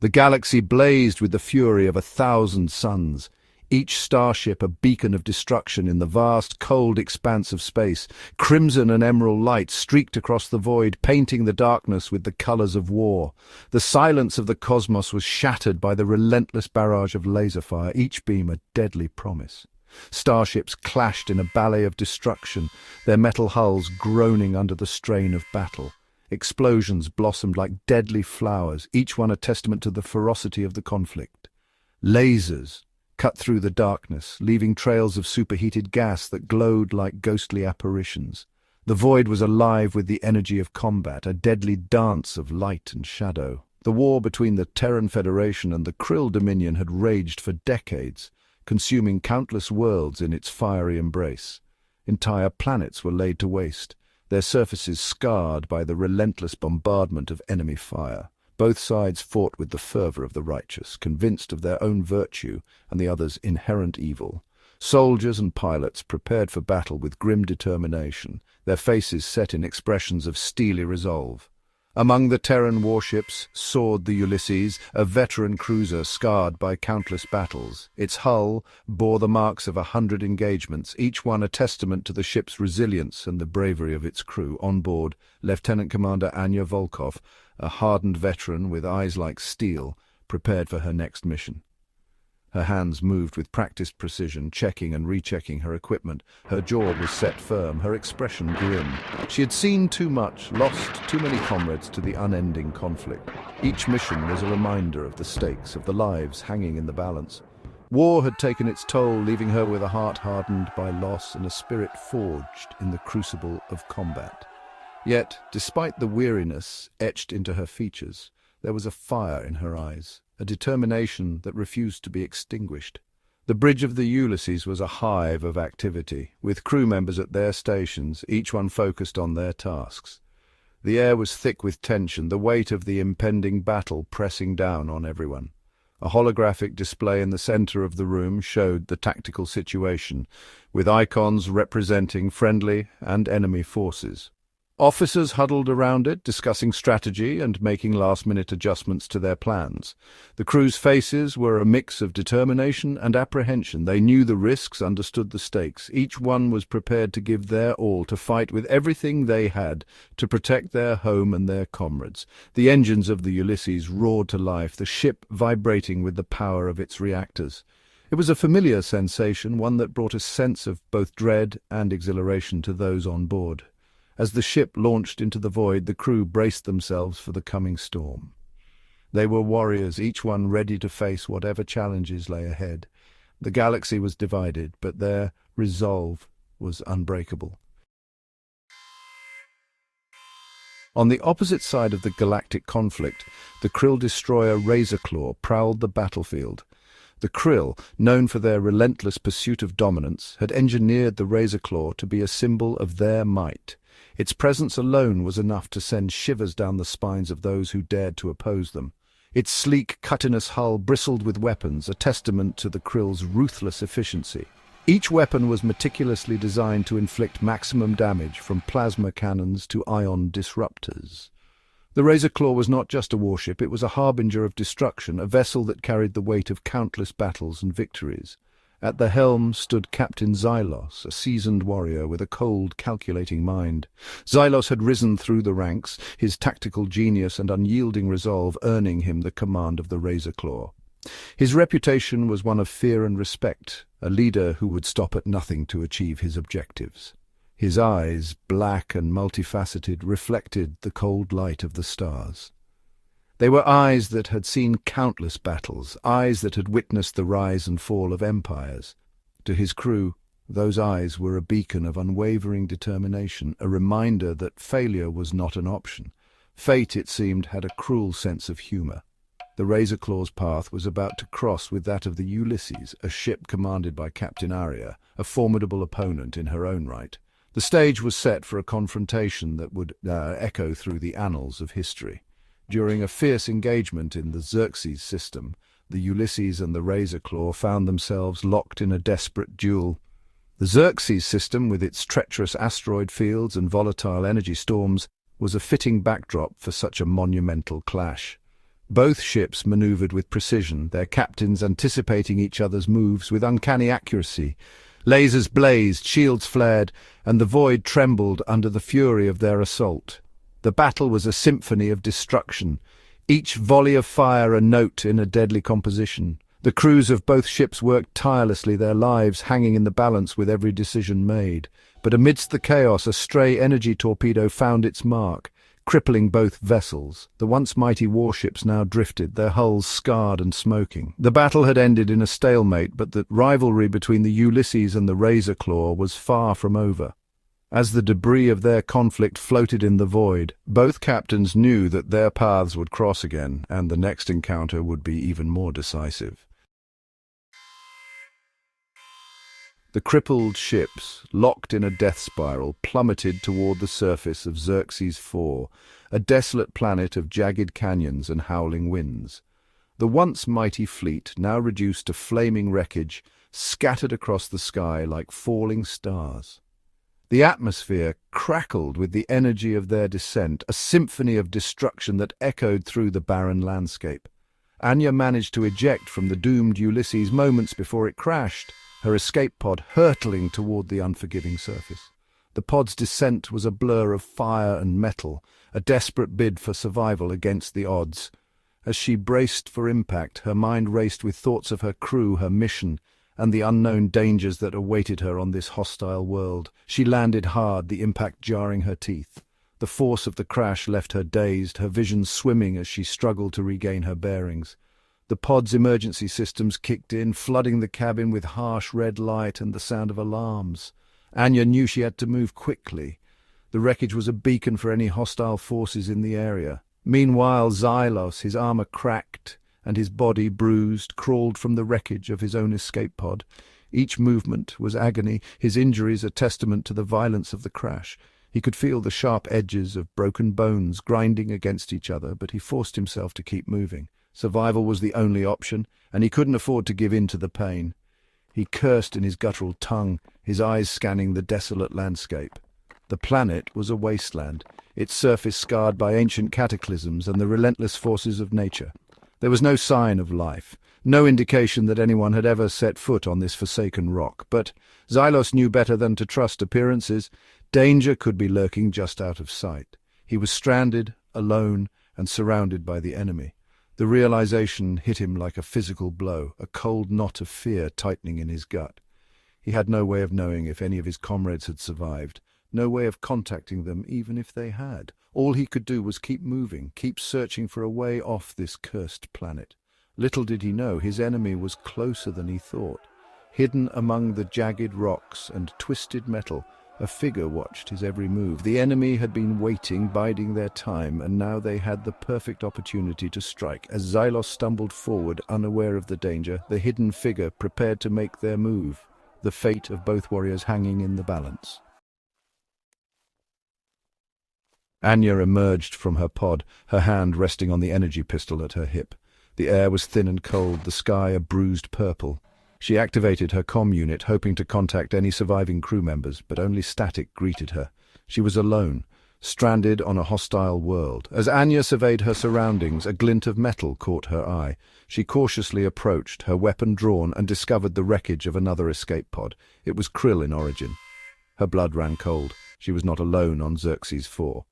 The galaxy blazed with the fury of 1,000 suns, each starship a beacon of destruction in the vast, cold expanse of space. Crimson and emerald light streaked across the void, painting the darkness with the colors of war. The silence of the cosmos was shattered by the relentless barrage of laser fire, each beam a deadly promise. Starships clashed in a ballet of destruction, their metal hulls groaning under the strain of battle. Explosions blossomed like deadly flowers, each one a testament to the ferocity of the conflict. Lasers cut through the darkness, leaving trails of superheated gas that glowed like ghostly apparitions. The void was alive with the energy of combat, a deadly dance of light and shadow. The war between the Terran Federation and the Krill Dominion had raged for decades, consuming countless worlds in its fiery embrace. Entire planets were laid to waste, their surfaces scarred by the relentless bombardment of enemy fire. Both sides fought with the fervor of the righteous, convinced of their own virtue and the other's inherent evil. Soldiers and pilots prepared for battle with grim determination, their faces set in expressions of steely resolve. Among the Terran warships soared the Ulysses, a veteran cruiser scarred by countless battles. Its hull bore the marks of 100 engagements, each one a testament to the ship's resilience and the bravery of its crew. On board, Lieutenant Commander Anya Volkov, a hardened veteran with eyes like steel, prepared for her next mission. Her hands moved with practiced precision, checking and rechecking her equipment. Her jaw was set firm, her expression grim. She had seen too much, lost too many comrades to the unending conflict. Each mission was a reminder of the stakes, of the lives hanging in the balance. War had taken its toll, leaving her with a heart hardened by loss and a spirit forged in the crucible of combat. Yet, despite the weariness etched into her features, there was a fire in her eyes, a determination that refused to be extinguished. The bridge of the Ulysses was a hive of activity, with crew members at their stations, each one focused on their tasks. The air was thick with tension, the weight of the impending battle pressing down on everyone. A holographic display in the center of the room showed the tactical situation, with icons representing friendly and enemy forces. Officers huddled around it, discussing strategy and making last-minute adjustments to their plans. The crew's faces were a mix of determination and apprehension. They knew the risks, understood the stakes. Each one was prepared to give their all, to fight with everything they had, to protect their home and their comrades. The engines of the Ulysses roared to life, the ship vibrating with the power of its reactors. It was a familiar sensation, one that brought a sense of both dread and exhilaration to those on board. As the ship launched into the void, the crew braced themselves for the coming storm. They were warriors, each one ready to face whatever challenges lay ahead. The galaxy was divided, but their resolve was unbreakable. On the opposite side of the galactic conflict, the Krill destroyer Razorclaw prowled the battlefield. The Krill, known for their relentless pursuit of dominance, had engineered the Razorclaw to be a symbol of their might. Its presence alone was enough to send shivers down the spines of those who dared to oppose them. Its sleek, cuttiness hull bristled with weapons, a testament to the Krill's ruthless efficiency. Each weapon was meticulously designed to inflict maximum damage, from plasma cannons to ion disruptors. The Razorclaw was not just a warship, it was a harbinger of destruction, a vessel that carried the weight of countless battles and victories. At the helm stood Captain Xylos, a seasoned warrior with a cold, calculating mind. Xylos had risen through the ranks, his tactical genius and unyielding resolve earning him the command of the Razorclaw. His reputation was one of fear and respect, a leader who would stop at nothing to achieve his objectives. His eyes, black and multifaceted, reflected the cold light of the stars. They were eyes that had seen countless battles, eyes that had witnessed the rise and fall of empires. To his crew, those eyes were a beacon of unwavering determination, a reminder that failure was not an option. Fate, it seemed, had a cruel sense of humor. The Razorclaw's path was about to cross with that of the Ulysses, a ship commanded by Captain Arya, a formidable opponent in her own right. The stage was set for a confrontation that would echo through the annals of history. During a fierce engagement in the Xerxes system, the Ulysses and the Razorclaw found themselves locked in a desperate duel. The Xerxes system, with its treacherous asteroid fields and volatile energy storms, was a fitting backdrop for such a monumental clash. Both ships maneuvered with precision, their captains anticipating each other's moves with uncanny accuracy. Lasers blazed, shields flared, and the void trembled under the fury of their assault. The battle was a symphony of destruction, each volley of fire a note in a deadly composition. The crews of both ships worked tirelessly, their lives hanging in the balance with every decision made. But amidst the chaos, a stray energy torpedo found its mark, crippling both vessels. The once mighty warships now drifted, their hulls scarred and smoking. The battle had ended in a stalemate, but the rivalry between the Ulysses and the Razor Claw was far from over. As the debris of their conflict floated in the void, both captains knew that their paths would cross again, and the next encounter would be even more decisive. The crippled ships, locked in a death spiral, plummeted toward the surface of Xerxes IV, a desolate planet of jagged canyons and howling winds. The once mighty fleet, now reduced to flaming wreckage, scattered across the sky like falling stars. The atmosphere crackled with the energy of their descent, a symphony of destruction that echoed through the barren landscape. Anya managed to eject from the doomed Ulysses moments before it crashed, her escape pod hurtling toward the unforgiving surface. The pod's descent was a blur of fire and metal, a desperate bid for survival against the odds. As she braced for impact, her mind raced with thoughts of her crew, her mission, and the unknown dangers that awaited her on this hostile world. She landed hard, the impact jarring her teeth. The force of the crash left her dazed, her vision swimming as she struggled to regain her bearings. The pod's emergency systems kicked in, flooding the cabin with harsh red light and the sound of alarms. Anya knew she had to move quickly. The wreckage was a beacon for any hostile forces in the area. Meanwhile, Xylos, his armor cracked and his body bruised, crawled from the wreckage of his own escape pod. Each movement was agony, his injuries a testament to the violence of the crash. He could feel the sharp edges of broken bones grinding against each other, but he forced himself to keep moving. Survival was the only option, and he couldn't afford to give in to the pain. He cursed in his guttural tongue, his eyes scanning the desolate landscape. The planet was a wasteland, its surface scarred by ancient cataclysms and the relentless forces of nature. There was no sign of life, no indication that anyone had ever set foot on this forsaken rock. But Xylos knew better than to trust appearances. Danger could be lurking just out of sight. He was stranded, alone, and surrounded by the enemy. The realization hit him like a physical blow, a cold knot of fear tightening in his gut. He had no way of knowing if any of his comrades had survived, no way of contacting them even if they had. All he could do was keep moving, keep searching for a way off this cursed planet. Little did he know his enemy was closer than he thought. Hidden among the jagged rocks and twisted metal, a figure watched his every move. The enemy had been waiting, biding their time, and now they had the perfect opportunity to strike. As Xylos stumbled forward, unaware of the danger, the hidden figure prepared to make their move, the fate of both warriors hanging in the balance. Anya emerged from her pod, her hand resting on the energy pistol at her hip. The air was thin and cold, the sky a bruised purple. She activated her comm unit, hoping to contact any surviving crew members, but only static greeted her. She was alone, stranded on a hostile world. As Anya surveyed her surroundings, a glint of metal caught her eye. She cautiously approached, her weapon drawn, and discovered the wreckage of another escape pod. It was Krill in origin. Her blood ran cold. She was not alone on Xerxes IV.